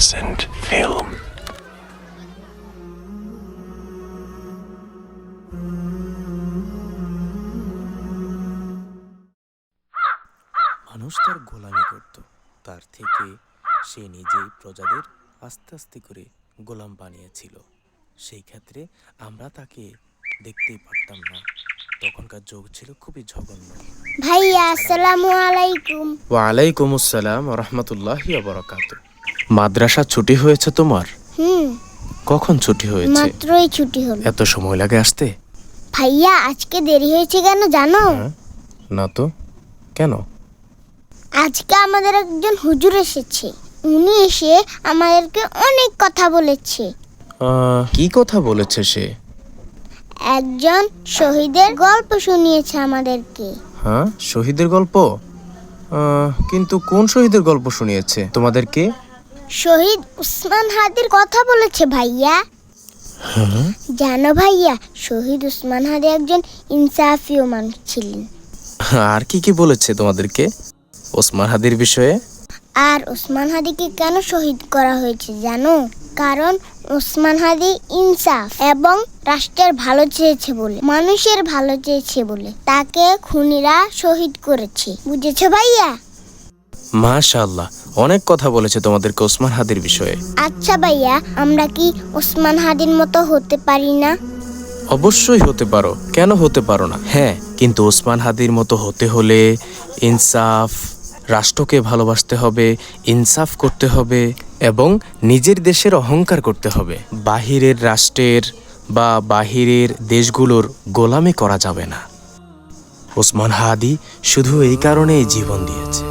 Crescent Film. মানুষ তার গোলামি করত, তার থেকে সে নিজেই প্রজাদের আস্তে আস্তে করে গোলাম বানিয়েছিল। সেই ক্ষেত্রে আমরা তাকে দেখতেই পারতাম না। তখনকার যুগ ছিল খুবই জঘন্য। ভাইয়া আসসালামু আলাইকুম। ওয়ালাইকুম আসসালাম ওয়া রাহমাতুল্লাহি ওয়া বারাকাতুহু। মাদ্রাসা ছুটি হয়েছে তোমার? কখন ছুটি হয়েছে? মাত্রই ছুটি হলো। এত সময় লাগে আসতে? ভাইয়া আজকে দেরি হয়েছে কেন জানো? না তো, কেন? আজকে আমাদের একজন হুজুর এসেছে। উনি এসে আমাদেরকে অনেক কথা বলেছে। কি কথা বলেছে সে? একজন শহীদের গল্প শুনিয়েছে আমাদেরকে। হ্যাঁ, শহীদের গল্প? কিন্তু কোন শহীদের গল্প শুনিয়েছে তোমাদেরকে? শহীদ উসমান হাদির কথা বলেছে ভাইয়া। জানো ভাইয়া, শহীদ উসমান হাদি একজন ইনসাফিও মানুষ ছিলেন। আর কি কি বলেছে তোমাদেরকে ওসমান হাদির বিষয়ে? আর ওসমান হাদিকে কেন শহীদ করা হয়েছে জানো? কারণ ওসমান হাদি ইনসাফ এবং রাষ্ট্রের ভালো চেয়েছে বলে, মানুষের ভালো চেয়েছে বলে তাকে খুনিরা শহীদ করেছে। বুঝেছো ভাইয়া? মাশাআল্লাহ, অনেক কথা বলেছে তোমাদেরকে ওসমান হাদির বিষয়ে। আচ্ছা ভাইয়া, আমরা কি ওসমান হাদির মতো হতে পারি না? অবশ্যই হতে পারো, কেন হতে পারো না? হ্যাঁ, কিন্তু ওসমান হাদির মতো হতে হলে ইনসাফ, রাষ্ট্রকে ভালোবাসতে হবে, ইনসাফ করতে হবে এবং নিজের দেশের অহংকার করতে হবে। বাহিরের রাষ্ট্রের বা বাহিরের দেশগুলোর গোলামি করা যাবে না। ওসমান হাদি শুধু এই কারণেই জীবন দিয়েছে।